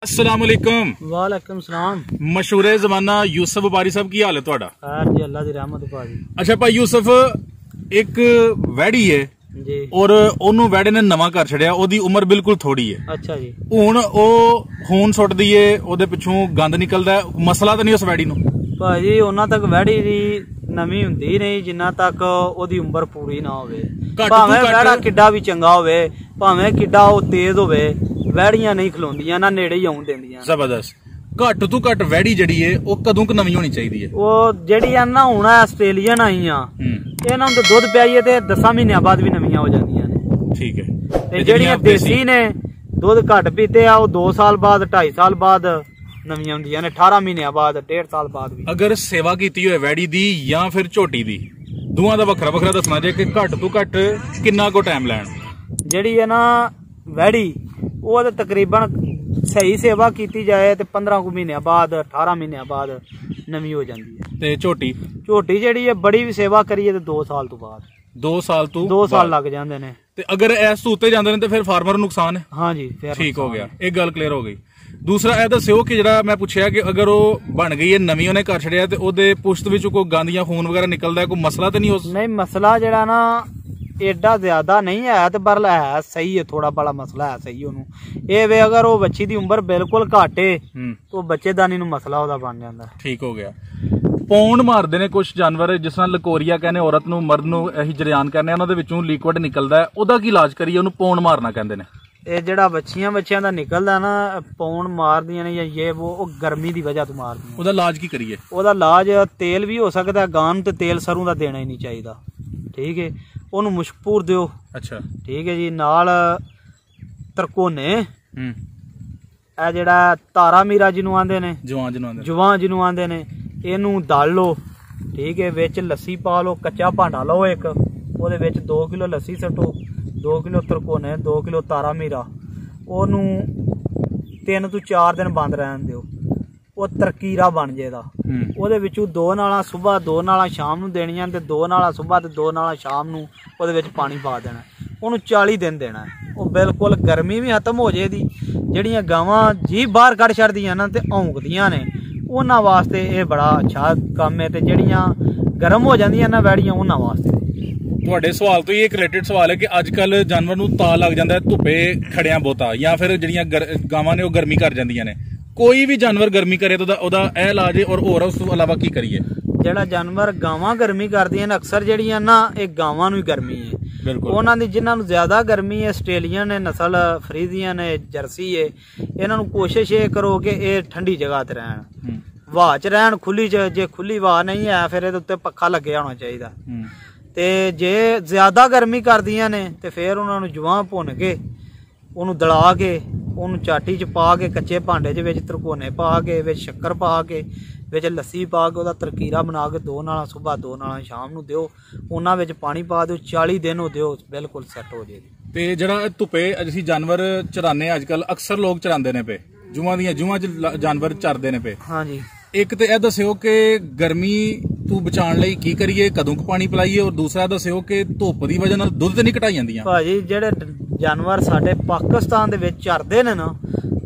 अस्सलाम वालेकुम। वालेकुम सलाम। मशहूर जमाना यूसुफ व्यापारी साहब की हाल है तुहाडा? खैर जी, अल्लाह दी रहमत भाजी। अच्छा भाई यूसुफ, एक वैड़ी है जी और ओनू वैड़े ने नवा घर छड़िया, ओदी उम्र बिल्कुल थोड़ी है। अच्छा जी। हुण ओ खून सुट्टदी है, ओदे पिछों गंद निकलदा है, मसला तो नहीं उस वैड़ी नू? भाजी उन्ना तक वैड़ी दी नवी हुंदी नहीं जिन्ना तक ओदी उम्र पूरी ना होवे। भावें वैड़ा किड्डा भी चंगा होवे, भावें किड्डा ओ तेज होवे, वैड़ियां नहीं खलोंदियां ना नेड़े ही आउण देंदियां। जबरदस्त। घट तू घट वैड़ी जड़ी है ओ कदों क नवी होनी चाहिदी है? ओ जेड़ी आ ना हुण आस्ट्रेलियन आईयां, इन्हां नूं दुध पियाईए ते 10 महीने बाद भी नवियां हो जांदियां ने। ठीक है। ते जेड़ियां देसी ने दुध घट पीते आ, ओ 2 साल बाद 2.5 साल बाद नवियां हुंदियां ने, 18 महीने बाद 1.5 साल बाद भी। अगर सेवा कीती होए वैड़ी दी या फिर झोटी दी, दोवां दा वखरा वखरा दसना जे कि घट तू घट किन्ना को टाइम लैण? जेड़ी है ना वैड़ी वो तो तकरीबन सही सेवा की जाए तो 15 महीने बाद 18 महीने बाद नवी हो जाती है। ते झोटी झोटी जेड़ी है बड़ी भी सेवा करिए तो 2 साल तो बाद 2 साल तू 2 साल लग जाते हैं। ते अगर इस तो उत्ते जांदे ने ते फिर फार्मर नुकसान है? हाँ जी, फिर ठीक हो गया, एक गल क्लियर हो गई। दूसरा यह दस्यो कि जरा मैं पूछया कि अगर वो बन गई है नवी, उन्हें घर छड़िया ते ओदे पुश्त विच कोई गंद या खून वगैरह निकलदा है, कोई मसला तो नहीं? उस नहीं मसला जरा ना एडा ज्यादा नहीं है, तो पर है सही है, थोड़ा बड़ा मसला है सही ओनू ये वे अगर वो बच्ची दी उम्र बिल्कुल घट है तो बच्चेदानी नू मसला ओदा बन जांदा। ठीक हो गया। पौंड मारदे ने कुछ जानवर, जिस तरह लकोरिया कहने औरत नू, मर्द नू अही जरियान कहने, उन्हां दे विचों लिक्विड निकलदा है, ओदा की इलाज करिए? ओनू पौंड मारना कहंदे ने। ये जड़ा बच्चियां दा निकलदा ना पौंड मारदियां ने या ये वो गर्मी दी वजह तो मारदियां। ओदा इलाज की करिए? ओदा इलाज तेल भी हो सकता है, गां ते तेल सरूं दा देना ही नहीं चाहिए। ठीक है, ओनू मुश्कपूर दियो। अच्छा ठीक है जी। नाल तरकोने ए जड़ा तारा मीरा जिन्नू आंदे ने, जवां जिन्नू आंदे ने, इनू दल लो। ठीक है, विच लस्सी पा लो, कच्चा भांडा लो एक, ओदे विच 2 किलो लस्सी सट्टो, 2 किलो तरकोने, 2 किलो तारा मीरा, ओनू 3 ਤੋਂ 4 दिन बंद रहन दियो। वो तरकीरा बन जाएगा। ਉਹਦੇ ਵਿੱਚੋਂ 2 ਨਾਲਾਂ ਸੁਬਾਹ 2 ਨਾਲਾਂ ਸ਼ਾਮ ਨੂੰ ਦੇਣੀਆਂ ਤੇ 2 ਨਾਲਾਂ ਸੁਬਾਹ ਤੇ 2 ਨਾਲਾਂ ਸ਼ਾਮ ਨੂੰ ਉਹਦੇ ਵਿੱਚ ਪਾਣੀ ਪਾ ਦੇਣਾ। ਉਹਨੂੰ 40 ਦਿਨ ਦੇਣਾ। ਉਹ ਬਿਲਕੁਲ ਗਰਮੀ ਵੀ ਖਤਮ ਹੋ ਜਾਏਦੀ। ਜਿਹੜੀਆਂ ਗਾਵਾਂ ਜੀ ਬਾਹਰ ਕੱਢ ਛੱਡਦੀਆਂ ਨਾ ਤੇ ਔਂਕਦੀਆਂ ਨੇ, ਉਹਨਾਂ ਵਾਸਤੇ ਇਹ ਬੜਾ ਅੱਛਾ ਕੰਮ ਹੈ। ਤੇ ਜਿਹੜੀਆਂ ਗਰਮ ਹੋ ਜਾਂਦੀਆਂ ਨਾ ਵੈੜੀਆਂ, ਉਹਨਾਂ ਵਾਸਤੇ। ਤੁਹਾਡੇ ਸਵਾਲ ਤੋਂ ਇਹ ਰਿਲੇਟਡ ਸਵਾਲ ਹੈ ਕਿ ਅੱਜ ਕੱਲ ਜਾਨਵਰ ਨੂੰ ਤਾ ਲੱਗ ਜਾਂਦਾ ਧੁੱਪੇ ਖੜਿਆਂ ਬਹੁਤਾ, ਜਾਂ ਫਿਰ ਜਿਹੜੀਆਂ ਗਾਵਾਂ ਨੇ ਉਹ ਗਰਮੀ ਕਰ ਜਾਂਦੀਆਂ ਨੇ, कोई भी जानवर गर्मी करे तो ओदा ए इलाज है, और उस तो अलावा की करिए? जेड़ा जानवर गावां गर्मी करदियां ने अक्सर जेड़ियां ना, एक गावां नूं गर्मी है बिल्कुल। उन्हां दी जिन्हां नूं ज्यादा गर्मी है, आस्ट्रेलियन ने नस्ल, फ्रीजियन ने, जर्सी है, इन्हां नूं कोशिश ये करो कि ये ठंडी जगह ते रहन, हवा च रहन, खुली च। जे खुली हवा नहीं है फिर इहदे उत्ते पक्खा लगे होना चाहिए। ते जे ज्यादा गर्मी करदियां ने ते फिर उन्हां नूं जवां भुन के ਉਹਨੂੰ ਦਲਾ ਕੇ, ਉਹਨੂੰ ਚਾਟੀ 'ਚ ਪਾ ਕੇ, ਕੱਚੇ ਭਾਂਡੇ 'ਚ ਵਿੱਚ ਤਰਕੋਨੇ ਪਾ ਕੇ, ਵਿੱਚ ਸ਼ੱਕਰ ਪਾ ਕੇ, ਵਿੱਚ ਲੱਸੀ ਪਾ ਕੇ, ਉਹਦਾ ਤਰਕੀਰਾ ਬਣਾ ਕੇ 2 ਨਾਲਾਂ ਸੁਬਾਹ 2 ਨਾਲਾਂ ਸ਼ਾਮ ਨੂੰ ਦਿਓ। ਉਹਨਾਂ ਵਿੱਚ ਪਾਣੀ ਪਾ ਦਿਓ, 40 ਦਿਨ ਉਹ ਦਿਓ, ਬਿਲਕੁਲ ਸੈੱਟ ਹੋ ਜਾਏਗੀ। ਤੇ ਜਿਹੜਾ ਧੁੱਪੇ ਅਸੀਂ ਜਾਨਵਰ ਚਰਾਨੇ ਅੱਜ ਕੱਲ ਅਕਸਰ ਲੋਕ ਚਰਾਉਂਦੇ ਨੇ ਪਏ, ਜੂਆਂ 'ਚ ਜਾਨਵਰ ਚਰਦੇ ਨੇ ਪਏ। ਹਾਂਜੀ। ਇੱਕ ਤੇ ਇਹ ਦੱਸਿਓ ਕਿ ਗਰਮੀ ਤੋਂ ਬਚਾਉਣ ਲਈ ਕੀ ਕਰੀਏ, ਕਦੋਂ ਕੁ ਪਾਣੀ ਪਿਲਾਈਏ, ਔਰ ਦੂਸਰਾ ਦੱਸਿਓ ਕਿ ਧੁੱਪ ਦੀ ਵਜ੍ਹਾ ਨਾਲ ਦੁੱਧ ਤੇ ਨਹੀਂ ਘਟਾਈ ਜਾਂਦੀਆਂ? ਭਾਜੀ ਜਿਹੜੇ ਜਾਨਵਰ ਸਾਡੇ ਪਾਕਿਸਤਾਨ ਦੇ ਵਿੱਚ ਚਰਦੇ ਨੇ ਨਾ,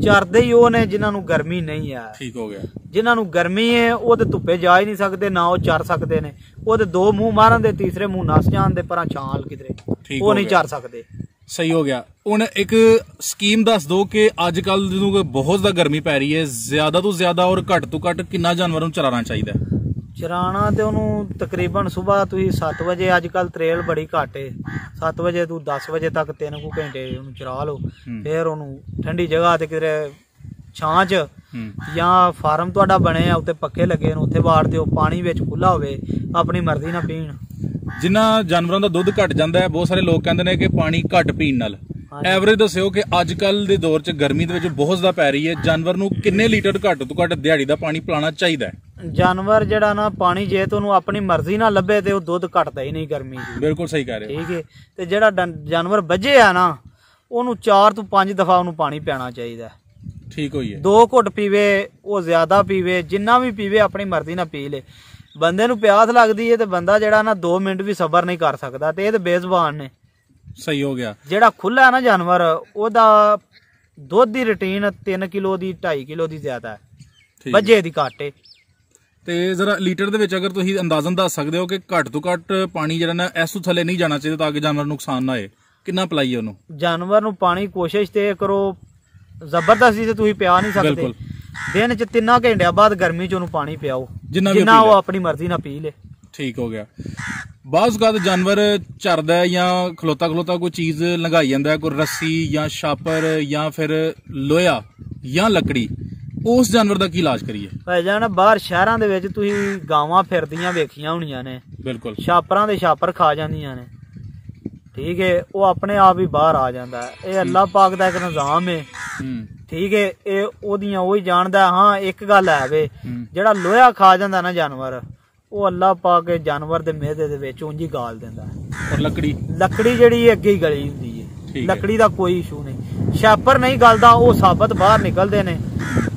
ਚਰਦੇ ਹੀ ਉਹ ਨੇ ਜਿਨ੍ਹਾਂ ਨੂੰ ਗਰਮੀ ਨਹੀਂ ਹੈ। ਠੀਕ ਹੋ ਗਿਆ। ਜਿਨ੍ਹਾਂ ਨੂੰ ਗਰਮੀ ਹੈ ਉਹ ਤੇ ਧੁੱਪੇ ਜਾ ਹੀ ਨਹੀਂ ਸਕਦੇ, ਨਾ ਉਹ ਚਰ ਸਕਦੇ ਨੇ। ਉਹ ਤੇ 2 ਮੂੰਹ ਮਾਰਨ ਦੇ, ਤੀਸਰੇ ਮੂੰਹ ਨਸ ਜਾਣ ਦੇ, ਪਰਾਂ ਛਾਲ ਕਿਧਰੇ, ਉਹ ਨਹੀਂ ਚਰ ਸਕਦੇ। ਸਹੀ ਹੋ ਗਿਆ। ਹੁਣ ਇੱਕ ਸਕੀਮ ਦੱਸ ਦੋ ਕਿ ਅੱਜ ਕੱਲ ਜਦੋਂ ਬਹੁਤ ਜ਼ਿਆਦਾ ਗਰਮੀ ਪੈ ਰਹੀ ਹੈ, ਜ਼ਿਆਦਾ ਤੋਂ ਜ਼ਿਆਦਾ ਔਰ ਘੱਟ ਤੋਂ ਘੱਟ ਕਿੰਨਾ ਜਾਨਵਰ ਨੂੰ ਚਰਾਉਣਾ ਚਾਹੀਦਾ? ਚਰਾਣਾ ਤੇ ਉਹਨੂੰ ਤਕਰੀਬਨ ਸੁਬਾਹ ਤੁਸੀਂ 7 ਵਜੇ, ਅੱਜ ਕੱਲ ਤਰੇਲ ਬੜੀ ਘੱਟ ਹੈ, 7 ਵਜੇ ਤੋਂ 10 ਵਜੇ ਤੱਕ 3 ਕੁ ਘੰਟੇ ਉਹਨੂੰ ਚਰਾ ਲਓ। ਫਿਰ ਉਹਨੂੰ ਠੰਡੀ ਜਗ੍ਹਾ ਤੇ ਕਿਧਰੇ ਛਾਂ 'ਚ, ਜਾਂ ਫਾਰਮ ਤੁਹਾਡਾ ਬਣੇ ਆ ਉੱਤੇ ਪੱਖੇ ਲੱਗੇ ਨੇ, ਉੱਥੇ ਵਾੜ ਦਿਓ। ਪਾਣੀ ਵਿੱਚ ਖੁੱਲਾ ਹੋਵੇ, ਆਪਣੀ ਮਰਜ਼ੀ ਨਾਲ ਪੀਣ। ਜਿਨ੍ਹਾਂ ਜਾਨਵਰਾਂ ਦਾ ਦੁੱਧ ਘਟ ਜਾਂਦਾ ਹੈ, ਬਹੁਤ ਸਾਰੇ ਲੋਕ ਕਹਿੰਦੇ ਨੇ ਕਿ ਪਾਣੀ ਘੱਟ ਪੀਣ ਨਾਲ। ਐਵਰੇਜ ਦੱਸਿਓ ਕਿ ਅੱਜ ਕੱਲ ਦੇ ਦੌਰ 'ਚ ਗਰਮੀ ਦੇ ਵਿੱਚ ਬਹੁਤ ਜ਼ਿਆਦਾ ਪੈ ਰਹੀ ਹੈ, ਜਾਨਵਰ ਨੂੰ ਕਿੰਨੇ ਲੀਟਰ ਘੱਟ ਤੋਂ ਘੱਟ ਦਿਹਾੜੀ ਦਾ ਪਾਣੀ ਪਿਲਾਉਣਾ ਚਾਹੀਦਾ ਹੈ? ਜਾਨਵਰ ਜਿਹੜਾ ਨਾ ਪਾਣੀ ਜੇ ਤੁਹਾਨੂੰ ਆਪਣੀ ਮਰਜ਼ੀ ਨਾਲ ਲੱਭੇ ਤੇ ਉਹ ਦੁੱਧ ਘਟਦਾ ਹੀ ਨਹੀਂ ਗਰਮੀ 'ਚ। ਬਿਲਕੁਲ ਸਹੀ ਕਹਿ ਰਹੇ ਹੋ। ਠੀਕ ਹੈ। ਤੇ ਜਿਹੜਾ ਜਾਨਵਰ ਵੱਝੇ ਆ ਨਾ, ਉਹਨੂੰ 4 ਤੋਂ 5 ਦਫਾ ਉਹਨੂੰ ਪਾਣੀ ਪਿਆਣਾ ਚਾਹੀਦਾ। ਠੀਕ ਹੋਈ ਹੈ। 2 ਘੁੱਟ ਪੀਵੇ, ਉਹ ਜ਼ਿਆਦਾ ਪੀਵੇ, ਜਿੰਨਾ ਵੀ ਪੀਵੇ ਆਪਣੀ ਮਰਜ਼ੀ ਨਾਲ ਪੀ ਲੇ। ਬੰਦੇ ਨੂੰ ਪਿਆਸ ਲੱਗਦੀ ਹੈ ਤੇ ਬੰਦਾ ਜਿਹੜਾ ਨਾ 2 ਮਿੰਟ ਵੀ ਸਬਰ ਨਹੀਂ ਕਰ ਸਕਦਾ, ਤੇ ਇਹ ਤੇ ਬੇਜ਼ਬਾਨ ਨੇ। ਸਹੀ ਹੋ ਗਿਆ। ਜਿਹੜਾ ਖੁੱਲਾ ਹੈ ਨਾ ਜਾਨਵਰ, ਉਹਦਾ ਦੁੱਧ ਦੀ ਰੂਟੀਨ 3 ਕਿਲੋ ਦੀ 2.5 ਕਿਲੋ ਦੀ ਜ਼ਿਆਦਾ ਹੈ, ਵੱਜੇ ਦੀ ਘੱਟ ਹੈ। ਤੇ ਜ਼ਰਾ ਲੀਟਰ ਦੇ ਵਿੱਚ ਅਗਰ ਤੁਸੀਂ ਅੰਦਾਜ਼ਨ ਦੱਸ ਸਕਦੇ ਹੋ ਕਿ ਘੱਟ ਤੋਂ ਘੱਟ ਪਾਣੀ ਜਿਹੜਾ ਨਾ ਇਸ ਤੋਂ ਥੱਲੇ ਨਹੀਂ ਜਾਣਾ ਚਾਹੀਦਾ ਤਾਂ ਕਿ ਜਾਨਵਰ ਨੂੰ ਨੁਕਸਾਨ ਨਾ ਹੋਏ, ਕਿੰਨਾ ਪਿਲਾਈਏ ਉਹਨੂੰ? ਜਾਨਵਰ ਨੂੰ ਪਾਣੀ ਕੋਸ਼ਿਸ਼ ਤੇ ਕਰੋ, ਜ਼ਬਰਦਸਤੀ ਤੇ ਤੁਸੀਂ ਪਿਆ ਨਹੀਂ ਸਕਦੇ। ਦਿਨ ਚ 3 ਘੰਟਿਆਂ ਬਾਅਦ ਗਰਮੀ ਚ ਉਹਨੂੰ ਪਾਣੀ ਪਿਆਓ, ਜਿੰਨਾ ਉਹ ਆਪਣੀ ਮਰਜ਼ੀ ਨਾਲ ਪੀ ਲੇ। ਠੀਕ ਹੋ ਗਿਆ। ਬਾਜ਼ ਗਾਦ ਜਾਨਵਰ ਚਰਦਾ ਜਾਂ ਖਲੋਤਾ ਕੋਈ ਚੀਜ਼ ਲੰਘਾਈ ਜਾਂਦਾ, ਕੋਈ ਰੱਸੀ ਜਾਂ ਛਾਪਰ ਜਾਂ ਫਿਰ ਲੋਹਾ ਜਾਂ ਲੱਕੜੀ, ਉਸ ਜਾਨਵਰ ਦਾ ਕੀ ਇਲਾਜ ਕਰੀਏ? ਭਾਈ ਜਾਨ ਬਾਹਰ ਸ਼ਹਿਰਾਂ ਦੇ ਵਿੱਚ ਤੁਸੀਂ ਗਾਵਾਂ ਫਿਰਦੀਆਂ ਵੇਖੀਆਂ ਹੋਣੀਆਂ ਨੇ, ਬਿਲਕੁਲ ਛਾਪਰਾਂ ਦੇ ਛਾਪਰ ਖਾ ਜਾਂਦੀਆਂ ਨੇ, ਠੀਕ ਹੈ, ਉਹ ਆਪਣੇ ਆਪ ਹੀ ਬਾਹਰ ਆ ਜਾਂਦਾ ਹੈ। ਇਹ ਅੱਲਾਹ ਪਾਕ ਦਾ ਇੱਕ ਨਿਜ਼ਾਮ ਹੈ, ਠੀਕ ਹੈ, ਇਹ ਉਹਦੀਆਂ ਉਹੀ ਜਾਣਦਾ। ਹਾਂ ਇੱਕ ਗੱਲ ਹੈ ਵੇ, ਜਿਹੜਾ ਲੋਹਾ ਖਾ ਜਾਂਦਾ ਨਾ ਜਾਨਵਰ, ਉਹ ਅੱਲਾਹ ਪਾਕ ਜਾਨਵਰ ਦੇ ਮਿਹਦੇ ਦੇ ਵਿੱਚ ਉਂਝ ਹੀ ਗਾਲ ਦਿੰਦਾ ਹੈ। ਲੱਕੜੀ ਜਿਹੜੀ ਅੱਗੇ ਹੀ ਗਲੀ ਹੁੰਦੀ ਹੈ, ਲੱਕੜੀ ਦਾ ਕੋਈ ਇਸ਼ੂ ਨਹੀਂ। ਛਾਪਰ ਨਹੀਂ ਗਲਦਾ, ਉਹ ਸਾਬਤ ਬਾਹਰ ਨਿਕਲਦੇ ਨੇ,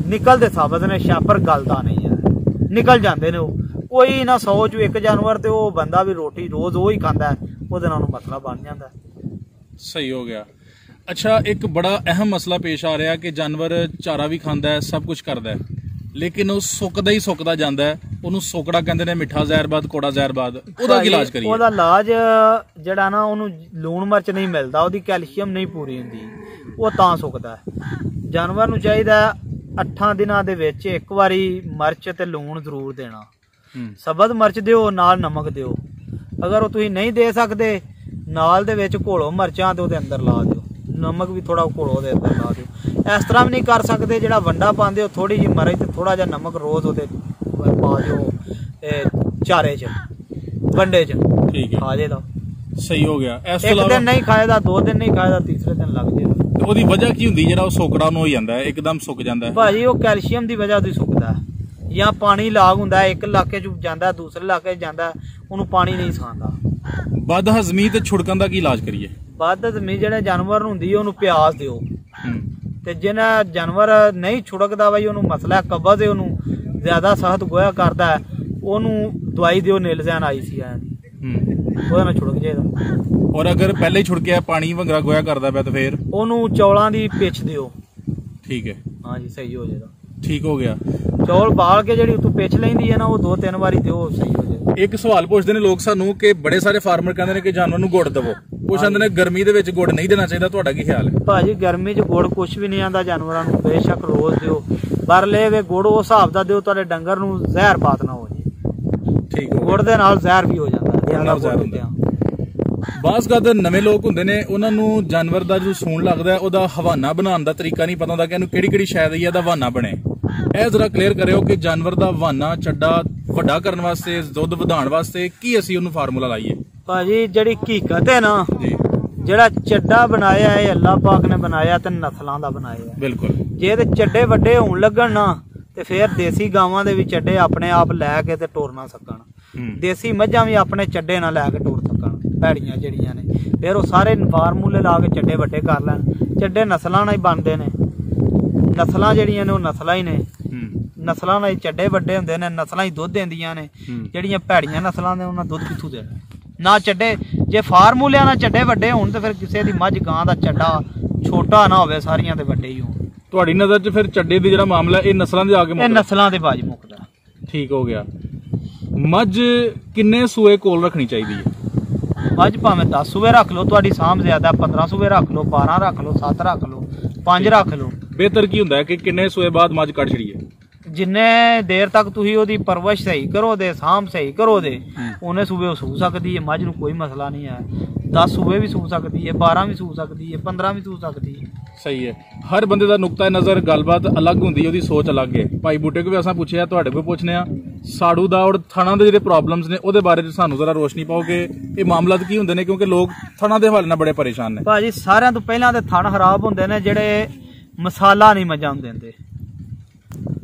ਨਿਕਲਦੇ ਸਾਬਤ ਨੇ, ਛਾਪਰ ਗਲਦਾ ਨਹੀਂ ਹੈ, ਨਿਕਲ ਜਾਂਦੇ ਨੇ। ਉਹ ਕੋਈ ਨਾ 100 ਚੋਂ 1 ਜਾਨਵਰ, ਤੇ ਉਹ ਬੰਦਾ ਵੀ ਰੋਟੀ ਰੋਜ਼ ਉਹ ਹੀ ਖਾਂਦਾ, ਉਹਦੇ ਨਾਲ ਮਸਲਾ ਬਣ ਜਾਂਦਾ। ਸਹੀ ਹੋ ਗਿਆ। ਅੱਛਾ, ਇੱਕ ਬੜਾ ਅਹਿਮ ਮਸਲਾ ਪੇਸ਼ ਆ ਰਿਹਾ ਕਿ ਜਾਨਵਰ ਚਾਰਾ ਵੀ ਖਾਂਦਾ ਹੈ, ਸਭ ਕੁਝ ਕਰਦਾ ਹੈ, ਲੇਕਿਨ ਉਹ ਸੁੱਕਦਾ ਹੀ ਸੁੱਕਦਾ ਜਾਂਦਾ ਹੈ। ਉਹਨੂੰ ਸੋਕੜਾ ਕਹਿੰਦੇ ਨੇ, ਮਿੱਠਾ ਜ਼ਹਿਰਬਾਦ, ਕੋੜਾ ਜ਼ਹਿਰਬਾਦ। ਉਹਦਾ ਕੀ ਇਲਾਜ ਕਰੀਏ? ਉਹਦਾ ਇਲਾਜ ਜਿਹੜਾ ਨਾ, ਉਹਨੂੰ ਲੂਣ ਮਿਰਚ ਨਹੀਂ ਮਿਲਦਾ, ਉਹਦੀ ਕੈਲਸ਼ੀਅਮ ਨਹੀਂ ਪੂਰੀ ਹੁੰਦੀ, ਉਹ ਤਾਂ ਸੁੱਕਦਾ ਹੈ। ਜਾਨਵਰ ਨੂੰ ਚਾਹੀਦਾ 8 ਦਿਨਾਂ ਦੇ ਵਿੱਚ 1 ਵਾਰੀ ਮਿਰਚ ਤੇ ਲੂਣ ਜ਼ਰੂਰ ਦੇਣਾ। ਸਬਜ਼ ਮਿਰਚ ਦਿਓ, ਨਾਲ ਨਮਕ ਦਿਓ। ਅਗਰ ਉਹ ਤੁਸੀਂ ਨਹੀਂ ਦੇ ਸਕਦੇ, ਨਾਲ ਦੇ ਵਿੱਚ ਘੋਲੋ ਮਿਰਚਾਂ ਤੇ ਉਹਦੇ ਅੰਦਰ ਲਾ ਦਿਓ, ਨਮਕ ਵੀ ਥੋੜਾ ਘੋਲੋ ਉਹਦੇ ਅੰਦਰ ਲਾ ਦਿਓ। ਇਸ ਤਰ੍ਹਾਂ ਵੀ ਨਹੀਂ ਕਰ ਸਕਦੇ, ਜਿਹੜਾ ਵੰਡਾ ਪਾਉਂਦੇ ਹੋ ਥੋੜੀ ਜਿਹੀ ਮਿਰਚ ਤੇ ਥੋੜਾ ਜਿਹਾ ਨਮਕ ਰੋਜ਼ ਉਹਦੇ ਪਾ ਦਿਓ ਚਾਰੇ ਚ, ਵੰਡੇ ਚ, ਠੀਕ ਹੈ, ਖਾ ਜੇ ਦਾ। ਸਹੀ ਹੋ ਗਿਆ। ਇਸ ਤੋਂ ਇਲਾਵਾ 1 ਦਿਨ ਨਹੀਂ ਖਾਏਦਾ, 2 ਦਿਨ ਨਹੀਂ ਖਾਏਦਾ, ਤੀਸਰੇ ਦਿਨ ਲੱਗ ਜੇ। ਉਹਦੀ ਵਜ੍ਹਾ ਕੀ ਹੁੰਦੀ ਜਿਹੜਾ ਉਹ ਸੋਕੜਾ ਨੂੰ ਹੋ ਜਾਂਦਾ ਹੈ, ਇੱਕਦਮ ਸੁੱਕ ਜਾਂਦਾ ਹੈ? ਭਾਜੀ ਉਹ ਕੈਲਸ਼ੀਅਮ ਦੀ ਵਜ੍ਹਾ ਤੋਂ ਸੁੱਕਦਾ, ਜਾਂ ਪਾਣੀ ਲਾਗ ਹੁੰਦਾ, ਇੱਕ ਇਲਾਕੇ ਚ ਜਾਂਦਾ, ਦੂਸਰੇ ਇਲਾਕੇ ਚ ਜਾਂਦਾ, ਉਹਨੂੰ ਪਾਣੀ ਨਹੀਂ ਖਾਂਦਾ। ਬਦ ਹਜ਼ਮੀ ਤੇ ਛੁੜਕਣ ਦਾ ਕੀ ਇਲਾਜ ਕਰੀਏ? ਬਦ ਹਜ਼ਮੀ ਜਿਹੜੇ ਜਾਨਵਰ ਨੂੰ ਹੁੰਦੀ, ਉਹਨੂੰ ਪਿਆਸ ਦਿਓ। ਤੇ ਜਿਹਨਾਂ ਜਾਨਵਰ ਨਹੀਂ ਛੁੜਕਦਾ ਬਾਈ, ਉਹਨੂੰ ਮਸਲਾ ਕਬਜ਼ ਹੈ, ਉਹਨੂੰ ਜ਼ਿਆਦਾ ਸਖਤ ਗੋਇਆ ਕਰਦਾ, ਉਹਨੂੰ ਦਵਾਈ ਦਿਓ, ਨਿਲਜ਼ੈਨ ਆਈ ਸੀ ਉਹਦੇ ਨਾਲ ਛੁੜਕ ਜਾਏਗਾ। ਔਰ ਅਗਰ ਪਹਿਲੇ ਹੀ ਛੁੜਕਿਆ, ਪਾਣੀ ਵਗੈਰਾ ਗੋਇਆ ਕਰਦਾ ਪਿਆ, ਤਾਂ ਫਿਰ ਉਹਨੂੰ ਚੌਲਾਂ ਦੀ ਪਿੱਛ ਦਿਓ। ਠੀਕ ਹੈ, ਹਾਂਜੀ, ਸਹੀ ਹੋ ਜਾਏਗਾ। ਠੀਕ ਹੋ ਗਿਆ। ਚੌਲ ਬਾਲ ਕੇ ਜਿਹੜੀ ਉਤੋਂ ਪਿੱਛ ਲੈਂਦੀ ਹੈ ਨਾ, ਉਹ 2-3 ਵਾਰੀ ਦਿਓ, ਸਹੀ ਹੋ ਜਾਏਗਾ। ਇੱਕ ਸਵਾਲ ਪੁੱਛਦੇ ਨੇ ਲੋਕ ਸਾਨੂੰ ਕਿ ਬੜੇ ਸਾਰੇ ਫਾਰਮਰ ਕਹਿੰਦੇ ਨੇ ਕਿ ਜਾਨਵਰ ਨੂੰ ਗੁੜ ਦੇਵੋ, ਕੁਛ ਕਹਿੰਦੇ ਨੇ ਗਰਮੀ ਦੇ ਵਿੱਚ ਗੁੜ ਨਹੀਂ ਦੇਣਾ ਚਾਹੀਦਾ, ਤੁਹਾਡਾ ਕੀ ਖਿਆਲ ਹੈ? ਭਾਜੀ ਗਰਮੀ 'ਚ ਗੁੜ ਕੁਛ ਵੀ ਨਹੀਂ ਆਂਦਾ ਜਾਨਵਰਾਂ ਨੂੰ, ਬੇਸ਼ੱਕ ਰੋਜ਼ ਦਿਓ, ਪਰ ਲੈ ਵੇ ਗੁੜ ਉਸ ਹਿਸਾਬ ਦਾ ਦਿਓ ਤੁਹਾਡੇ ਡੰਗਰ ਨੂੰ ਜ਼ਹਿਰ ਬਾਤ ਨਾ ਹੋ ਜੇ। ਠੀਕ ਹੋ, ਗੁੜ ਦੇ ਨਾਲ ਜ਼ਹਿਰ ਵੀ ਹੋ ਜਾਂਦਾ। ਬਾਜ਼ ਗਦ ਨਵੇਂ ਲੋਕ ਹੁੰਦੇ ਨੇ, ਉਹਨਾਂ ਨੂੰ ਜਾਨਵਰ ਦਾ ਜੋ ਸੂਣ ਲੱਗਦਾ, ਉਹਦਾ ਹਵਾਨਾ ਬਣਾਉਣ ਦਾ ਤਰੀਕਾ ਨਹੀਂ ਪਤਾ ਹੁੰਦਾ ਕਿ ਇਹਨੂੰ ਕਿਹੜੀ ਸ਼ਾਇਦ ਇਹਦਾ ਹਵਾਨਾ ਬਣੇ। ਇਹ ਜਰਾ ਕਲੀਅਰ ਕਰਿਓ ਕਿ ਜਾਨਵਰ ਦਾ ਹਵਾਨਾ ਚੱਡਾ ਵੱਡਾ ਕਰਨ ਵਾਸਤੇ, ਦੁੱਧ ਵਧਾਉਣ ਵਾਸਤੇ ਕੀ ਅਸੀਂ ਉਹਨੂੰ ਫਾਰਮੂਲਾ ਲਾਈਏ? ਭਾਜੀ ਜਿਹੜੀ ਹਕੀਕਤ ਹੈ ਨਾ, ਜਿਹੜਾ ਚੱਡਾ ਬਣਾਇਆ ਹੈ ਅੱਲਾਹ ਪਾਕ ਨੇ ਬਣਾਇਆ ਤੇ ਨਸਲਾਂ ਦਾ ਬਣਾਇਆ। ਬਿਲਕੁਲ, ਜੇ ਤੇ ਚੱਡੇ ਵੱਡੇ ਹੋਣ ਲੱਗਣ ਨਾ, ਤੇ ਫਿਰ ਦੇਸੀ ਗਾਵਾਂ ਦੇ ਵੀ ਚੱਡੇ ਆਪਣੇ ਆਪ ਲੈ ਕੇ ਤੇ ਟੋਰ ਨਾ ਸਕਣ, ਦੇਸੀ ਮੱਝਾਂ ਵੀ ਆਪਣੇ ਚੱਡੇ ਨਾਲ ਲੈ ਕੇ ਟੋਰ ਸਕਣ, ਭੈੜੀਆਂ ਜਿਹੜੀਆਂ ਨੇ, ਫਿਰ ਉਹ ਸਾਰੇ ਫਾਰਮੂਲੇ ਲਾ ਕੇ ਚੱਡੇ ਵੱਡੇ ਕਰ ਲੈਣ। ਚੱਡੇ ਨਸਲਾਂ ਨਾਲ ਹੀ ਬਣਦੇ ਨੇ, ਨਸਲਾਂ ਜਿਹੜੀਆਂ ਨੇ ਉਹ ਨਸਲਾਂ ਹੀ ਨੇ, ਨਸਲਾਂ ਨਾਲ ਹੀ ਚੱਡੇ ਵੱਡੇ ਹੁੰਦੇ ਨੇ, ਨਸਲਾਂ ਹੀ ਦੁੱਧ ਦਿੰਦੀਆਂ ਨੇ। ਜਿਹੜੀਆਂ ਭੈੜੀਆਂ ਨਸਲਾਂ ਨੇ ਉਹਨਾਂ ਦੁੱਧ ਕਿੱਥੋਂ ਦੇਣਾ? ਨਾ ਚੱਡੇ, ਜੇ ਫਾਰਮੂਲਿਆਂ ਨਾਲ ਚੱਡੇ ਵੱਡੇ ਹੋਣ ਤੇ ਫਿਰ ਕਿਸੇ ਦੀ ਮੱਝ ਗਾਂ ਦਾ ਚੱਡਾ ਛੋਟਾ ਨਾ ਹੋਵੇ, ਸਾਰੀਆਂ ਤੇ ਵੱਡੇ ਹੀ ਹੋਣ। ਤੁਹਾਡੀ ਨਜ਼ਰ 'ਚ ਫਿਰ ਚੱਡੇ ਦੀ ਜਿਹੜਾ ਮਾਮਲਾ ਇਹ ਨਸਲਾਂ ਦੇ ਆ ਕੇ, ਇਹ ਨਸਲਾਂ ਦੇ ਬਾਜ ਮੁੱਕਦਾ। ਠੀਕ ਹੋ ਗਿਆ। ਮੱਝ ਕਿੰਨੇ ਸੂਏ ਕੋਲ ਰੱਖਣੀ ਚਾਹੀਦੀ ਹੈ? ਮੱਝ ਭਾਵੇਂ 10 ਸੂਏ ਰੱਖ ਲਓ, ਤੁਹਾਡੀ ਸਾਂਭ ਜ਼ਿਆਦਾ, 15 ਸੂਏ ਰੱਖ ਲਓ, 12 ਰੱਖ ਲਓ, 7 ਰੱਖ ਲਓ, 5 ਰੱਖ ਲਓ। ਬਿਹਤਰ ਕੀ ਹੁੰਦਾ ਹੈ ਕਿ ਕਿੰਨੇ ਸੂਏ ਬਾਅਦ ਮੱਝ ਕੱਢ ਛੜੀਏ? ਜਿੰਨੇ ਦੇਰ ਤੱਕ ਤੁਸੀਂ ਉਹਦੀ ਪਰਵਰਿਸ਼ ਸਹੀ ਕਰੋ ਦੇ, ਸਾਂਭ ਸਹੀ ਕਰੋ ਦੇ, ਉਹਨੇ ਸੂਬੇ ਉਹ ਸੂ ਸਕਦੀ ਹੈ, ਮੱਝ ਨੂੰ ਕੋਈ ਮਸਲਾ ਨਹੀਂ ਹੈ। 10 ਸੂਬੇ ਵੀ ਸੂ ਸਕਦੀ ਹੈ, 12 ਵੀ ਸੂ ਸਕਦੀ ਹੈ, 15 ਵੀ ਸੂ ਸਕਦੀ ਹੈ। ਸਹੀ ਹੈ। ਹਰ ਬੰਦੇ ਦਾ ਨੁਕਤਾ ਨਜ਼ਰ, ਗੱਲਬਾਤ ਅਲੱਗ ਹੁੰਦੀ ਹੈ, ਉਹਦੀ ਸੋਚ ਅਲੱਗ ਹੈ। ਭਾਈ ਬੂਟੇ ਕੋਲ ਵੀ ਅਸਾਂ ਪੁੱਛਿਆ, ਤੁਹਾਡੇ ਕੋਲ ਪੁੱਛਨੇ ਆ, ਸਾੜੂ ਦਾ ਔਰ ਥਣਾ ਦੇ ਜਿਹੜੇ ਪ੍ਰੋਬਲਮਸ ਨੇ ਉਹਦੇ ਬਾਰੇ ਸਾਨੂੰ ਜ਼ਰਾ ਰੋਸ਼ਨੀ ਪਾਓ ਕਿ ਇਹ ਮਾਮਲਾ ਕੀ ਹੁੰਦੇ ਨੇ, ਕਿਉਂਕਿ ਲੋਕ ਥਣਾ ਦੇ ਹਵਾਲੇ ਨਾਲ ਬੜੇ ਪਰੇਸ਼ਾਨ ਨੇ। ਭਾਜੀ ਸਾਰਿਆਂ ਤੋਂ ਪਹਿਲਾਂ ਤੇ ਥਣ ਖਰਾਬ ਹੁੰਦੇ ਨੇ ਜਿਹੜੇ ਮਸਾਲਾ ਨਹੀਂ ਮੱਝਾਂ ਨੂੰ ਦਿੰਦੇ।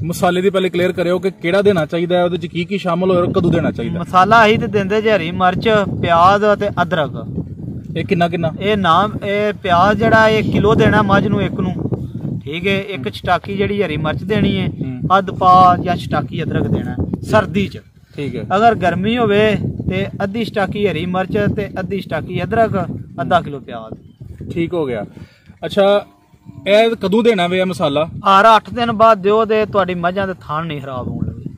ਮਸਾਲੇ ਦੀ ਪਹਿਲੇ ਕਲੀਅਰ ਕਰਿਓ ਕਿ ਕਿਹੜਾ ਦੇਣਾ ਚਾਹੀਦਾ ਹੈ, ਉਹਦੇ ਚ ਕੀ ਸ਼ਾਮਲ ਹੋਏ, ਕਦੋਂ ਦੇਣਾ ਚਾਹੀਦਾ? ਮਸਾਲਾ ਅਸੀਂ ਤੇ ਦਿੰਦੇ ਜੇ ਹਰੀ ਮਿਰਚ, ਪਿਆਜ਼ ਤੇ ਅਦਰਕ। ਇਹ ਕਿੰਨਾ ਕਿੰਨਾ? ਇਹ ਪਿਆਜ਼ ਜਿਹੜਾ 1 ਕਿਲੋ ਦੇਣਾ ਮੱਝ ਨੂੰ, ਇੱਕ ਨੂੰ, ਠੀਕ ਹੈ। 1 ਚਟਾਕੀ ਜਿਹੜੀ ਹਰੀ ਮਿਰਚ ਦੇਣੀ ਹੈ, ਅੱਧ ਪਾ ਜਾਂ ਚਟਾਕੀ ਅਦਰਕ ਦੇਣਾ ਸਰਦੀ ਚ, ਠੀਕ ਹੈ। ਅਗਰ ਗਰਮੀ ਹੋਵੇ ਤੇ ਅੱਧੀ ਚਟਾਕੀ ਹਰੀ ਮਿਰਚ ਤੇ ਅੱਧੀ ਚਟਾਕੀ ਅਦਰਕ, ਅੱਧਾ ਕਿਲੋ ਪਿਆਜ਼। ਠੀਕ ਹੋ ਗਿਆ। ਅੱਛਾ, ਇਹ ਕਦੋਂ ਦੇਣਾ ਵੇ ਮਸਾਲਾ? ਹਰ 8 ਦਿਨ ਬਾਅਦ ਦਿਓ ਤੇ ਤੁਹਾਡੀ ਮੱਝਾਂ ਦੇ ਥਣ ਨਹੀਂ ਖਰਾਬ ਹੋਣ ਲੱਗੇ।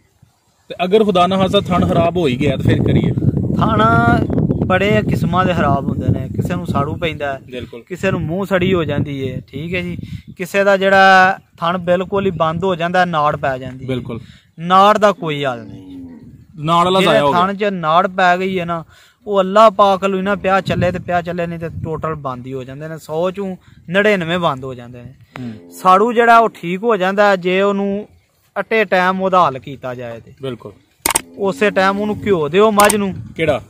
ਤੇ ਅਗਰ ਖੁਦਾ ਨਾ ਖਾਸਾ ਥਣ ਖਰਾਬ ਹੋ ਹੀ ਗਿਆ ਤੇ ਫਿਰ ਕਰੀਏ? ਥਣ ਬੜੇ ਕਿਸਮਾਂ ਦੇ ਖਰਾਬ ਹੁੰਦੇ ਨੇ, ਕਿਸੇ ਨੂੰ ਸਾੜੂ ਪੈਂਦਾ, ਕਿਸੇ ਨੂੰ ਮੂੰਹ ਸੜੀ ਹੋ ਜਾਂਦੀ ਹੈ, ਠੀਕ ਹੈ ਜੀ। ਕਿਸੇ ਦਾ ਜਿਹੜਾ ਥਣ ਬਿਲਕੁਲ ਹੀ ਬੰਦ ਹੋ ਜਾਂਦਾ, ਨਾੜ ਪੈ ਜਾਂਦੀ। ਬਿਲਕੁਲ ਨਾੜ ਦਾ ਕੋਈ ਹੱਲ ਨਹੀਂ, ਨਾੜ ਵਾਲਾ ਜ਼ਾਇਆ ਹੋ ਗਿਆ। ਥਣ 'ਚ ਨਾੜ ਪੈ ਗਈ ਹੈ ਨਾ, ਉਹ ਅੱਲਾ ਪਾਕ ਨੂੰ ਨਾ ਪਿਆ ਚੱਲੇ ਤੇ ਪਿਆ ਚੱਲੇ, ਨਹੀਂ ਤੇ ਟੋਟਲ ਬੰਦ ਹੀ ਹੋ ਜਾਂਦੇ ਨੇ। 100 ਚੋਂ 99 ਬੰਦ ਹੋ ਜਾਂਦੇ ਨੇ। ਸਾੜੂ ਜਿਹੜਾ ਉਹ ਠੀਕ ਹੋ ਜਾਂਦਾ ਜੇ ਉਹਨੂੰ ਅਟੇ ਟਾਈਮ ਉਹਦਾ ਹੱਲ ਕੀਤਾ ਜਾਏ ਤੇ। ਬਿਲਕੁਲ ਉਸੇ ਟਾਈਮ ਉਹਨੂੰ ਘਿਓ ਦਿਓ ਮੱਝ ਨੂੰ। ਕਿਹੜਾ?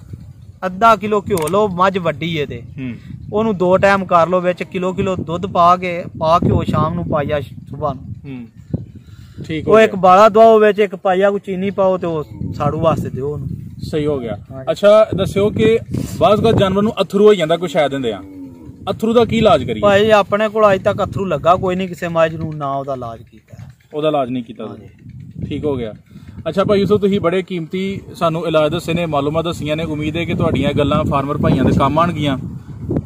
ਅੱਧਾ ਕਿਲੋ ਘਿਓ ਲਓ, ਮੱਝ ਵੱਡੀ ਏ ਤੇ ਉਹਨੂੰ 2 ਟਾਈਮ ਕਰ ਲਓ, ਵਿੱਚ ਕਿਲੋ ਦੁੱਧ ਪਾ ਕੇ ਉਹ ਸ਼ਾਮ ਨੂੰ ਪਾਇਆ ਸੁਬਾਹ ਨੂੰ। ਠੀਕ ਉਹ ਇੱਕ ਬਾਲਾ ਦਵਾਓ, ਵਿੱਚ ਇੱਕ ਪਾਇਆ ਕੋ ਚੀਨੀ ਪਾਓ ਤੇ ਉਹ ਸਾੜੂ ਵਾਸਤੇ ਦਿਓ ਉਹਨੂੰ। ਸਹੀ ਹੋ ਗਿਆ। ਅੱਛਾ ਦੱਸਿਓ ਕਿ ਬਾਜ਼ ਜਾਨਵਰ ਨੂੰ ਅਥਰੂ ਹੋ ਜਾਂਦਾ, ਕੁਛ ਸ਼ਾਇਦ ਦਿੰਦੇ ਆ, ਅਥਰੂ ਦਾ ਕੀ ਇਲਾਜ ਕਰੀਏ? ਭਾਈ ਆਪਣੇ ਕੋਲ ਅੱਜ ਤੱਕ ਅਥਰੂ ਲੱਗਾ ਕੋਈ ਨਹੀਂ ਕਿਸੇ ਮੱਝ ਨੂੰ, ਨਾ ਉਹਦਾ ਇਲਾਜ ਕੀਤਾ। ਉਹਦਾ ਇਲਾਜ ਨਹੀਂ ਕੀਤਾ? ਠੀਕ ਹੋ ਗਿਆ। ਅੱਛਾ ਭਾਈ ਯੂਸਫ, ਤੁਸੀਂ ਬੜੇ ਕੀਮਤੀ ਸਾਨੂੰ ਇਲਾਜ ਦੱਸੇ ਨੇ, ਮਾਲੂਮਾਤ ਦੱਸੀਆਂ ਨੇ। ਉਮੀਦ ਹੈ ਕਿ ਤੁਹਾਡੀਆਂ ਗੱਲਾਂ ਫਾਰਮਰ ਭਾਈਆਂ ਦੇ ਕੰਮ ਆਉਣਗੀਆਂ।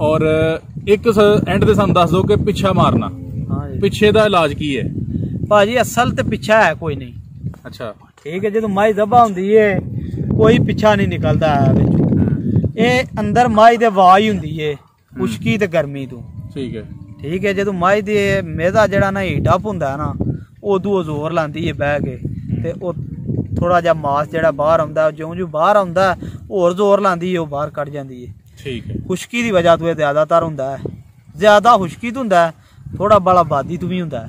ਔਰ ਇੱਕ ਐਂਡ ਤੇ ਸਾਨੂੰ ਦੱਸ ਦਿਓ ਕਿ ਪਿੱਛਾ ਮਾਰਨਾ, ਪਿੱਛੇ ਦਾ ਇਲਾਜ ਕੀ ਹੈ? ਭਾਜੀ ਅਸਲ ਤੇ ਪਿੱਛਾ ਹੈ ਕੋਈ ਨਹੀਂ। ਅੱਛਾ ਠੀਕ ਹੈ, ਜਦੋਂ ਮੱਝ ਦਬਾ ਹੁੰਦੀ ਏ ਕੋਈ ਪਿੱਛਾ ਨਹੀਂ ਨਿਕਲਦਾ ਵਿੱਚ। ਇਹ ਅੰਦਰ ਮੱਝ ਦੇ ਆਵਾਜ਼ ਹੁੰਦੀ ਏ ਖੁਸ਼ਕੀ ਤੇ ਗਰਮੀ ਤੋਂ। ਠੀਕ ਹੈ, ਠੀਕ ਹੈ। ਜਦੋਂ ਮੱਝ ਦੇ ਮੇਦਾ ਜਿਹੜਾ ਨਾ ਹੀਟ ਅਪ ਹੁੰਦਾ ਨਾ, ਉਦੋਂ ਜ਼ੋਰ ਲਾਂਦੀ ਏ ਬਹਿ ਕੇ, ਤੇ ਉਹ ਥੋੜਾ ਜਿਹਾ ਮਾਸ ਜਿਹੜਾ ਬਾਹਰ ਆਉਂਦਾ, ਜਿਉਂ ਬਾਹਰ ਆਉਂਦਾ ਹੋਰ ਜ਼ੋਰ ਲਾਂਦੀ ਏ, ਉਹ ਬਾਹਰ ਕੱਢ ਜਾਂਦੀ ਏ। ਠੀਕ ਹੈ, ਖੁਸ਼ਕੀ ਦੀ ਵਜ੍ਹਾ ਤੋਂ ਇਹ ਜ਼ਿਆਦਾਤਰ ਹੁੰਦਾ ਹੈ। ਜ਼ਿਆਦਾ ਖੁਸ਼ਕੀ ਤੋਂ ਹੁੰਦਾ, ਥੋੜਾ ਬਾਲਾ ਬਾਦੀ ਤੋਂ ਵੀ ਹੁੰਦਾ।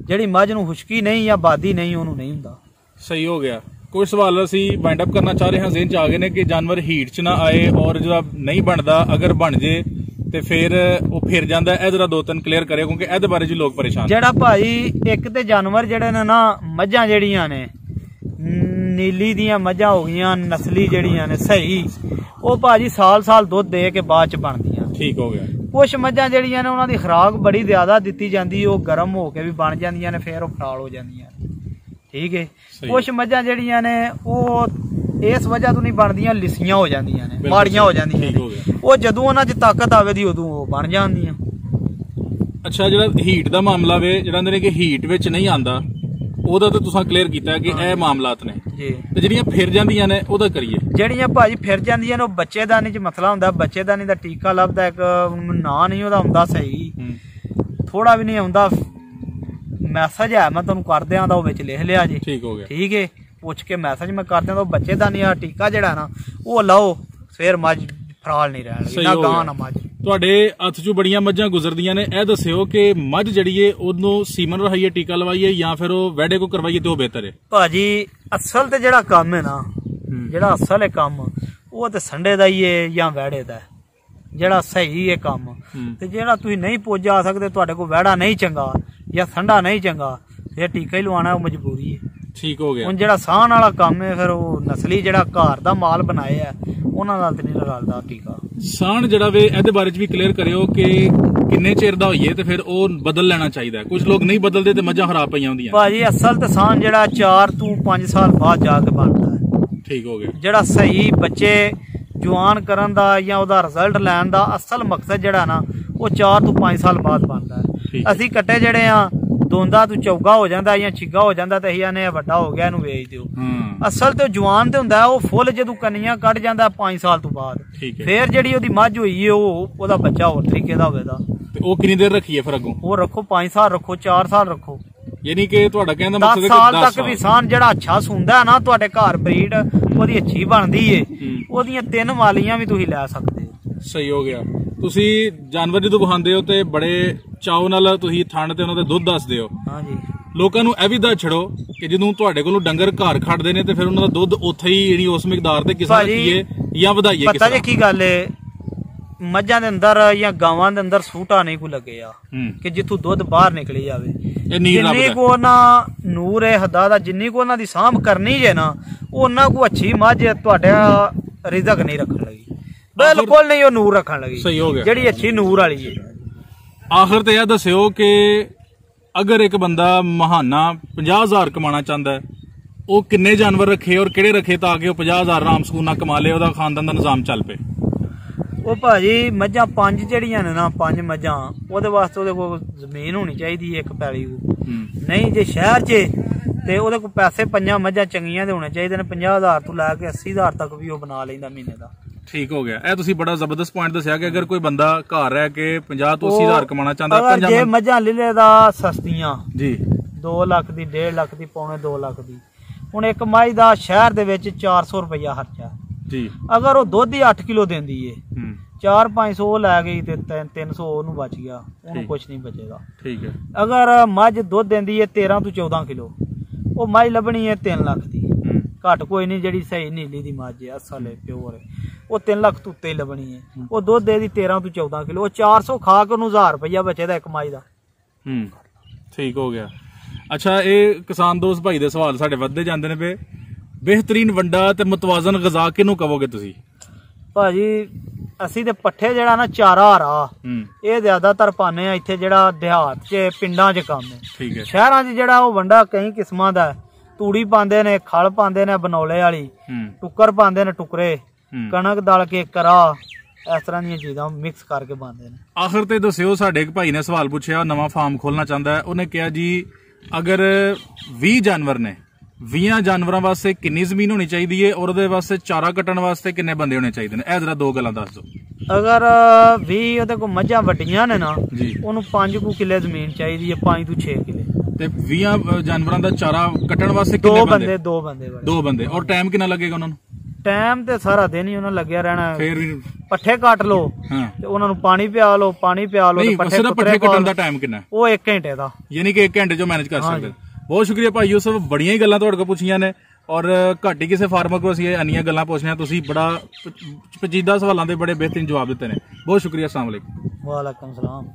ਜਿਹੜੀ ਮੱਝ ਨੂੰ ਖੁਸ਼ਕੀ ਨਹੀਂ ਜਾਂ ਬਾਦੀ ਨਹੀਂ, ਉਹਨੂੰ ਨਹੀਂ ਹੁੰਦਾ। ਸਹੀ ਹੋ ਗਿਆ। ਕੋਈ ਸਵਾਲ ਅਸੀਂ ਵਾਈਂਡ ਅਪ ਕਰਨਾ ਚਾਹ ਰਹੇ ਹਾਂ, ਜ਼ਿਹਨ ਚ ਆ ਗਏ ਨੇ ਕਿ ਜਾਨਵਰ ਹੀਟ ਚ ਨਾ ਆਏ, ਔਰ ਜਿਹੜਾ ਨਹੀਂ ਬਣਦਾ ਅਗਰ ਬਣ ਜੇ ਤੇ ਫਿਰ ਉਹ ਫਿਰ ਜਾਂਦਾ। ਇਹ ਜਰਾ 2-3 ਕਲੀਅਰ ਕਰਿਓ, ਕਿਉਂਕਿ ਇਹਦੇ ਬਾਰੇ ਜੀ ਲੋਕ ਪਰੇਸ਼ਾਨ। ਜਿਹੜਾ ਭਾਈ ਇੱਕ ਤੇ ਜਾਨਵਰ ਜਿਹੜੇ ਨੇ ਨਾ, ਮੱਝਾਂ ਜਿਹੜੀਆਂ ਨੇ ਨੀਲੀ ਦੀਆਂ ਮੱਝਾਂ ਹੋ ਗਈਆਂ, ਨਸਲੀ ਜਿਹੜੀਆਂ ਨੇ ਸਹੀ, ਉਹ ਭਾਜੀ ਸਾਲ ਦੁੱਧ ਦੇ ਕੇ ਬਾਅਦ ਚ ਬਣਦੀਆਂ। ਠੀਕ ਹੋ ਗਿਆ। ਕੁਛ ਮੱਝਾਂ ਜਿਹੜੀਆਂ ਨੇ ਉਹਨਾਂ ਦੀ ਖੁਰਾਕ ਬੜੀ ਜ਼ਿਆਦਾ ਦਿੱਤੀ ਜਾਂਦੀ, ਉਹ ਗਰਮ ਹੋ ਕੇ ਵੀ ਬਣ ਜਾਂਦੀਆਂ ਨੇ, ਫਿਰ ਉਹ ਫਰਾਲ ਹੋ ਜਾਂਦੀਆਂ। ਠੀਕ ਹੈ। ਕੁਛ ਮੱਝਾਂ ਜਿਹੜੀਆਂ ਨੇ ਉਹ ਇਸ ਵਜ੍ਹਾ ਤੋਂ ਨਹੀਂ ਬਣਦੀਆਂ, ਲਿਸੀਆਂ ਹੋ ਜਾਂਦੀਆਂ ਨੇ, ਮਾੜੀਆਂ ਹੋ ਜਾਂਦੀਆਂ ਨੇ। ਉਹ ਜਦੋਂ ਉਹਨਾਂ 'ਚ ਤਾਕਤ ਆਵੇ ਦੀ ਉਦੋਂ ਉਹ ਬਣ ਜਾਂਦੀਆਂ। ਅੱਛਾ, ਜਿਹੜਾ ਹੀਟ ਦਾ ਮਾਮਲਾ ਵੇ, ਜਿਹੜਾ ਕਹਿੰਦੇ ਨੇ ਕਿ ਹੀਟ ਵਿੱਚ ਨਹੀਂ ਆਂਦਾ, ਉਹਦਾ ਤਾਂ ਤੁਸੀਂ ਕਲੀਅਰ ਕੀਤਾ ਕਿ ਇਹ ਮਾਮਲਾਤ ਨੇ ਜੀ। ਤੇ ਜਿਹੜੀਆਂ ਫਿਰ ਜਾਂਦੀਆਂ ਨੇ ਉਹਦਾ ਕਰੀਏ? ਜਿਹੜੀਆਂ ਭਾਜੀ ਫਿਰ ਜਾਂਦੀਆਂ ਨੇ ਉਹ ਬੱਚੇਦਾਨੀ 'ਚ ਮਸਲਾ ਹੁੰਦਾ। ਬੱਚੇਦਾਨੀ ਦਾ ਟੀਕਾ ਲੱਭਦਾ, ਇੱਕ ਨਾਂ ਨਹੀਂ ਉਹਦਾ ਹੁੰਦਾ ਸਹੀ, ਥੋੜਾ ਵੀ ਨਹੀਂ ਆਉਂਦਾ। ਮੈਸੇਜ ਹੈ ਮੈਂ ਤੁਹਾਨੂੰ ਕਰ ਦਿਆਂ, ਉਹ ਵਿੱਚ ਲਿਖ ਲਿਆ ਜੀ। ਠੀਕ ਹੋ ਗਿਆ। ਠੀਕ ਹੈ, ਪੁੱਛ ਕੇ ਮੈਸੇਜ ਮੈਂ ਕਰ ਦਿਆਂ। ਉਹ ਬੱਚੇਦਾਨੀ ਆ ਟੀਕਾ ਜਿਹੜਾ ਨਾ ਉਹ ਲਾਓ, ਫਿਰ ਮੱਝ ਫਰਾਲ ਨਹੀਂ ਰਹਿਣਗੀ, ਨਾ ਗਾਂ ਨਾ ਮੱਝ। ਤੁਹਾਡੇ ਹੱਥ 'ਚੋਂ ਬੜੀਆਂ ਮੱਝਾਂ ਗੁਜ਼ਰਦੀਆਂ ਨੇ, ਇਹ ਦੱਸਿਓ ਕਿ ਮੱਝ ਜਿਹੜੀ ਏ ਉਹਨੂੰ ਸੀਮਨ ਰਹਾਈਏ, ਟੀਕਾ ਲਵਾਈਏ, ਜਾਂ ਫਿਰ ਉਹ ਵੈੜੇ ਕੋ ਕਰਵਾਈਏ ਤੇ ਉਹ ਬਿਹਤਰ ਹੈ? ਭਾਜੀ ਅਸਲ ਤੇ ਜਿਹੜਾ ਕੰਮ ਹੈ ਨਾ, ਜਿਹੜਾ ਅਸਲ ਹੈ ਕੰਮ, ਉਹ ਤੇ ਸੰਡੇ ਦਾ ਹੀ ਹੈ ਜਾਂ ਵੈੜੇ ਦਾ, ਜਿਹੜਾ ਸਹੀ ਹੈ ਕੰਮ। ਤੇ ਜਿਹੜਾ ਤੁਸੀਂ ਨਹੀਂ ਪੁੱਜ ਜਾ ਸਕਦੇ, ਤੁਹਾਡੇ ਕੋਲ ਵੈੜਾ ਨਹੀਂ ਚੰਗਾ ਜਾਂ ਸੰਡਾ ਨਹੀਂ ਚੰਗਾ, ਫਿਰ ਟੀਕਾ ਹੀ ਲਵਾਉਣਾ, ਉਹ ਮਜਬੂਰੀ ਹੈ। ਠੀਕ ਹੋ ਗਿਆ। ਹੁਣ ਜਿਹੜਾ ਸਾਹਣ ਵਾਲਾ ਕੰਮ ਹੈ, ਫਿਰ ਉਹ ਨਸਲੀ ਜਿਹੜਾ ਘਰ ਦਾ ਮਾਲ ਬਣਾਏ ਆ, ਉਹਨਾਂ ਨਾਲ ਤੇ ਨਹੀਂ ਲਗਾਉਂਦਾ ਟੀਕਾ। ਸਾਹਣ ਜਿਹੜਾ ਵੇ, ਇਹਦੇ ਬਾਰੇ ਚ ਵੀ ਕਲੀਅਰ ਕਰਿਓ ਕਿ ਕਿੰਨੇ ਚਿਰ ਦਾ ਹੋਈਏ ਤੇ ਫਿਰ ਉਹ ਬਦਲ ਲੈਣਾ ਚਾਹੀਦਾ। ਕੁਝ ਲੋਕ ਨਹੀਂ ਬਦਲਦੇ ਤੇ ਮੱਝਾਂ ਖਰਾਬ ਪਈਆਂ ਹੁੰਦੀਆਂ। ਭਾਜੀ ਅਸਲ ਤੇ ਸਾਹਣ ਜਿਹੜਾ 4 ਤੋਂ 5 ਸਾਲ ਬਾਅਦ ਜਾ ਕੇ ਬਣਦਾ ਹੈ। ਠੀਕ ਹੋ ਗਿਆ। ਜਿਹੜਾ ਸਹੀ ਬੱਚੇ ਜਵਾਨ ਕਰਨ ਦਾ ਜਾਂ ਉਹਦਾ ਰਿਜ਼ਲਟ ਲੈਣ ਦਾ ਅਸਲ ਮਕਸਦ ਜਿਹੜਾ ਨਾ, ਉਹ 4 ਤੋਂ 5 ਸਾਲ ਬਾਅਦ ਬਣਦਾ ਹੈ। ਅਸੀਂ ਕੱਟੇ ਜਿਹੜੇ ਆ, ਦੋਂਦਾ ਤੂੰ ਚੌਗਾ ਹੋ ਜਾਂਦਾ ਜਾਂ ਛਿੱਗਾ ਹੋ ਜਾਂਦਾ, ਤੇ ਅਸੀਂ ਨੇ ਵੱਡਾ ਹੋ ਗਿਆ ਇਹਨੂੰ ਵੇਚ ਦਿਓ। ਅਸਲ ਤੇ ਜਵਾਨ ਤੇ ਹੁੰਦਾ, ਉਹ ਫੁੱਲ ਜਦੋਂ ਕੰਨੀਆਂ ਕੱਢ ਜਾਂਦਾ 5 ਸਾਲ ਤੋਂ ਬਾਅਦ, ਫਿਰ ਜਿਹੜੀ ਉਹਦੀ ਮੱਝ ਹੋਈ ਹੈ ਉਹਦਾ ਬੱਚਾ ਹੋਰ ਤਰੀਕੇ ਦਾ ਹੋਵੇਗਾ। ਤੇ ਉਹ ਕਿੰਨੀ ਦੇਰ ਰੱਖੀਏ ਫਿਰ ਅੱਗੋਂ? ਉਹ ਰੱਖੋ 5 ਸਾਲ ਰੱਖੋ, 4 ਸਾਲ ਰੱਖੋ, ਯਾਨੀ ਕਿ ਤੁਹਾਡਾ ਕਹਿਣ ਦਾ ਮਤਲਬ 10 ਸਾਲ ਤੱਕ ਵੀ ਸਾਨ ਜਿਹੜਾ ਅੱਛਾ ਸੁੰਦਾ ਨਾ, ਤੁਹਾਡੇ ਘਰ ਬਰੀਡ ਉਹਦੀ ਅੱਛੀ ਬਣਦੀ ਏ, ਉਹਦੀਆਂ 3 ਵਾਲੀਆਂ ਵੀ ਤੁਸੀਂ ਲੈ ਸਕਦੇ ਹੋ। ਸਹੀ ਹੋ ਗਿਆ। ਤੁਸੀਂ ਜਾਨਵਰ ਜਦੋਂ ਵਿਖਾਉਂਦੇ ਹੋ ਤੇ ਬੜੇ ਚਾਅ ਨਾਲ ਤੁਸੀਂ ਥਣ ਤੇ ਉਹਨਾਂ ਦੇ ਦੁੱਧ ਦੱਸਦੇ ਹੋ। ਹਾਂਜੀ। ਲੋਕਾਂ ਨੂੰ ਇਹ ਵੀ ਦੱਸ ਛੜੋ ਕਿ ਜਦੋਂ ਤੁਹਾਡੇ ਕੋਲੋਂ ਡੰਗਰ ਘਰ ਖੜਦੇ ਨੇ ਤੇ ਫਿਰ ਉਹਨਾਂ ਦਾ ਦੁੱਧ ਉੱਥੇ ਹੀ ਜਿਹੜੀ ਉਸ ਮਿਕਦਾਰ ਤੇ ਕਿਸ ਰੱਖੀਏ ਜਾਂ ਵਧਾਈਏ? ਪਤਾ ਜੀ ਕੀ ਗੱਲ ਏ, ਮੱਝਾਂ ਦੇ ਅੰਦਰ ਜਾਂ ਗਾਵਾਂ ਦੇ ਅੰਦਰ ਸੂਟਾ ਨਹੀਂ ਕੋ ਲੱਗੇ ਆ ਕਿ ਜਿੱਥੋਂ ਦੁੱਧ ਬਾਹਰ ਨਿਕਲੀ ਜਾਵੇ। ਜਿੰਨੀ ਕੋ ਉਹਨਾਂ ਨੂਰ ਹੈ ਹੱਦਾ ਦਾ, ਜਿੰਨੀ ਕੋ ਉਹਨਾਂ ਦੀ ਸਾਂਭ ਕਰਨੀ ਜੇ ਨਾ, ਉਹਨਾਂ ਕੋ ਅੱਛੀ ਮੱਝ ਤੁਹਾਡਾ ਰਿਜ਼ਕ ਨਹੀਂ ਰੱਖਣ ਲੱਗੀ, ਬਿਲਕੁਲ ਨਹੀਂ ਉਹ ਨੂਰ ਰੱਖਣ ਲੱਗੀ। ਸਹੀ ਹੋ ਗਿਆ। ਜਿਹੜੀ ਅੱਛੀ ਨੂਰ ਵਾਲੀ ਹੈ। ਆਖਰ ਤੇ ਇਹ ਦੱਸਿਓ ਕਿ ਅਗਰ ਇੱਕ ਬੰਦਾ ਮਹਾਨਾ 50,000 ਕਮਾਣਾ ਚਾਹੁੰਦਾ ਹੈ, ਉਹ ਕਿੰਨੇ ਜਾਨਵਰ ਰੱਖੇ ਔਰ ਕਿਹੜੇ ਰੱਖੇ ਤਾਂ ਕਿ ਉਹ 50,000 ਆਰਾਮ ਸਕੂਨ ਨਾਲ ਕਮਾ ਲੇ, ਉਹਦਾ ਖਾਨਦਾਨ ਦਾ ਨਿਜ਼ਾਮ ਚੱਲ ਪਏ? ਉਹ ਭਾਜੀ ਮੱਝਾਂ 5 ਜਿਹੜੀਆਂ ਨੇ ਨਾ 5 ਮੱਝਾਂ ਉਹਦੇ ਵਾਸਤੇ ਉਹਦੇ ਕੋਲ ਜ਼ਮੀਨ ਹੋਣੀ ਚਾਹੀਦੀ ਇੱਕ ਪੈਲੀ ਨਹੀਂ ਜੇ ਸ਼ਹਿਰ 'ਚ ਤੇ ਉਹਦੇ ਕੋਲ ਪੈਸੇ 5 ਮੱਝਾਂ ਚੰਗੀਆਂ ਦੇ ਹੋਣੇ ਚਾਹੀਦੇ ਨੇ 50,000 ਤੋਂ ਲੈ ਕੇ 80,000 ਤੱਕ ਵੀ ਉਹ ਬਣਾ ਲੈਂਦਾ ਮਹੀਨੇ ਦਾ। ਠੀਕ ਹੋ ਗਿਆ। ਇਹ ਤੁਸੀਂ ਬੜਾ ਜ਼ਬਰਦਸਤ ਪੁਆਇੰਟ ਦੱਸਿਆ ਕਿ ਅਗਰ ਕੋਈ ਬੰਦਾ ਘਰ ਰਹਿ ਕੇ 50 ਤੋਂ 80,000 ਕਮਾਉਣਾ ਚਾਹੁੰਦਾ ਜੇ ਮੱਝਾਂ ਲਿਲੇ ਦਾ ਸਸਤੀਆਂ ਜੀ 2 ਲੱਖ ਦੀ 1.5 ਲੱਖ ਦੀ ਪੌਣੇ 2 ਲੱਖ ਦੀ ਹੁਣ ਇੱਕ ਮੱਝ ਦਾ ਸ਼ਹਿਰ ਦੇ ਵਿੱਚ 400 ਰੁਪਇਆ ਖਰਚਾ ਜੀ। ਅਗਰ ਉਹ ਦੁੱਧ ਹੀ 8 ਕਿਲੋ ਦਿੰਦੀ ਏ 400-500 ਉਹ ਲੈ ਗਈ ਤੇ 300 ਉਹਨੂੰ ਬਚ ਗਿਆ, ਉਹਨੂੰ ਕੁਝ ਨਹੀਂ ਬਚੇਗਾ। ਠੀਕ ਹੈ। ਅਗਰ ਮੱਝ ਦੁੱਧ ਦਿੰਦੀ ਏ 13 ਤੋਂ 14 ਕਿਲੋ ਉਹ ਮੱਝ ਲੱਭਣੀ ਹੈ 3 ਲੱਖ ਦੀ, ਘੱਟ ਕੋਈ ਨਹੀਂ ਜਿਹੜੀ ਸਹੀ ਨੀਲੀ ਦੀ ਮੱਝ ਹੈ ਅਸਲ ਹੈ ਪਿਓਰ ਹੈ ਉਹ 3 ਲੱਖ ਤੋਂ ਉੱਤੇ ਲੱਭਣੀ ਹੈ। ਉਹ ਦੁੱਧ ਦੇ ਦੀ 13 ਤੋਂ 14 ਕਿਲੋ ਉਹ 400 ਖਾ ਕੇ ਉਹਨੂੰ 1000 ਰੁਪਇਆ ਬਚੇਦਾ ਇੱਕ ਮੱਝ ਦਾ। ਠੀਕ ਹੋ ਗਿਆ। ਅੱਛਾ ਇਹ ਕਿਸਾਨ ਦੋਸਤ ਭਾਈ ਦੇ ਸਵਾਲ ਸਾਡੇ ਵੱਧਦੇ ਜਾਂਦੇ ਨੇ ਪਏ। ਬਿਹਤਰੀਨ ਵੰਡਾ ਤੇ ਮੁਤਵਾਜ਼ਨ ਗ਼ਜ਼ਾ ਕਿਹਨੂੰ ਕਹੋਗੇ ਤੁਸੀਂ? ਭਾਜੀ ਅਸੀਂ ਤੇ ਪੱਠੇ ਜਿਹੜਾ ਨਾ ਚਾਰਾ ਹਰਾ ਇਹ ਜ਼ਿਆਦਾਤਰ ਪਾਉਂਦੇ ਆ ਇੱਥੇ ਜਿਹੜਾ ਦਿਹਾਤ 'ਚ ਪਿੰਡਾਂ 'ਚ ਕੰਮ ਹੈ। ਠੀਕ ਹੈ। ਸ਼ਹਿਰਾਂ 'ਚ ਜਿਹੜਾ ਉਹ ਵੰਡਾ ਕਈ ਕਿਸਮਾਂ ਦਾ ਤੂੜੀ ਪਾਉਂਦੇ ਨੇ, ਖਲ ਪਾਉਂਦੇ ਨੇ ਬਨੌਲੇ ਵਾਲੀ, ਟੁੱਕਰ ਪਾਉਂਦੇ ਨੇ ਟੁਕਰੇ, ਕਣਕ ਦਲ ਕੇ ਕਰਾ, ਇਸ ਤਰ੍ਹਾਂ ਦੀਆਂ ਚੀਜ਼ਾਂ ਮਿਕਸ ਕਰਕੇ ਪਾਉਂਦੇ ਨੇ। ਆਖਰ ਤੇ ਦੱਸਿਓ ਸਾਡੇ ਇੱਕ ਭਾਈ ਨੇ ਸਵਾਲ ਪੁੱਛਿਆ, ਨਵਾਂ ਫਾਰਮ ਖੋਲਣਾ ਚਾਹੁੰਦਾ ਹੈ। ਉਹਨੇ ਕਿਹਾ ਜੀ ਅਗਰ 20 ਜਾਨਵਰ ਨੇ 20 ਜਾਨਵਰਾਂ ਵਾਸਤੇ ਕਿੰਨੀ ਜ਼ਮੀਨ ਹੋਣੀ ਚਾਹੀਦੀ ਹੈ ਔਰ ਉਹਦੇ ਵਾਸਤੇ ਚਾਰਾ ਕੱਟਣ ਵਾਸਤੇ ਕਿੰਨੇ ਬੰਦੇ ਹੋਣੇ ਚਾਹੀਦੇ ਨੇ? ਇਹ ਜਰਾ 2 ਗੱਲਾਂ ਦੱਸ ਦਿਓ। ਅਗਰ 20 ਉਹਦੇ ਕੋਲ ਮੱਝਾਂ ਵੱਡੀਆਂ ਨੇ ਨਾ ਉਹਨੂੰ 5 ਕਿੱਲੇ ਜ਼ਮੀਨ ਚਾਹੀਦੀ ਹੈ, 5 ਤੋਂ 6 ਕਿੱਲੇ। ਤੇ 20 ਜਾਨਵਰਾਂ ਦਾ ਚਾਰਾ ਕੱਟਣ ਵਾਸਤੇ ਕਿੰਨੇ ਬੰਦੇ? 2 ਬੰਦੇ। ਔਰ ਟਾਈਮ ਕਿੰਨਾ ਲੱਗੇਗਾ ਉਹਨਾਂ ਨੂੰ? ਟਾਈਮ ਤੇ ਸਾਰਾ ਦਿਨ ਹੀ ਉਹਨਾਂ ਲੱਗਿਆ ਰਹਿਣਾ। ਫੇਰ ਵੀ ਪੱਠੇ ਕੱਟ ਲੋ ਤੇ ਉਹਨਾਂ ਨੂੰ ਪਾਣੀ ਪਿਆ ਲੋ ਤੇ ਪੱਠੇ ਕੱਟਣ ਦਾ ਟਾਈਮ ਕਿੰਨਾ? ਉਹ 1 ਘੰਟੇ ਦਾ, ਯਾਨੀ ਕਿ 1 ਘੰਟੇ ਚ ਮੈਨੇਜ ਕਰ ਸਕਦੇ। ਬਹੁਤ ਸ਼ੁਕਰੀਆ ਭਾਈ ਯੂਸਫ, ਬੜੀਆਂ ਹੀ ਗੱਲਾਂ ਤੁਹਾਡੇ ਕੋਲ ਪੁੱਛੀਆਂ ਨੇ ਔਰ ਘੱਟ ਹੀ ਕਿਸੇ ਫਾਰਮਰ ਕੋਲ ਅਸੀਂ ਇੰਨੀਆਂ ਗੱਲਾਂ ਪੁੱਛੀਆਂ। ਤੁਸੀਂ ਬੜਾ ਪੇਚੀਦਾ ਸਵਾਲਾਂ ਦੇ ਬੜੇ ਬਿਹਤਰੀਨ ਜਵਾਬ ਦਿੱਤੇ ਨੇ। ਬਹੁਤ ਸ਼ੁਕਰੀਆ। अस्सलाम वालेकुम। वालेकुम सलाम।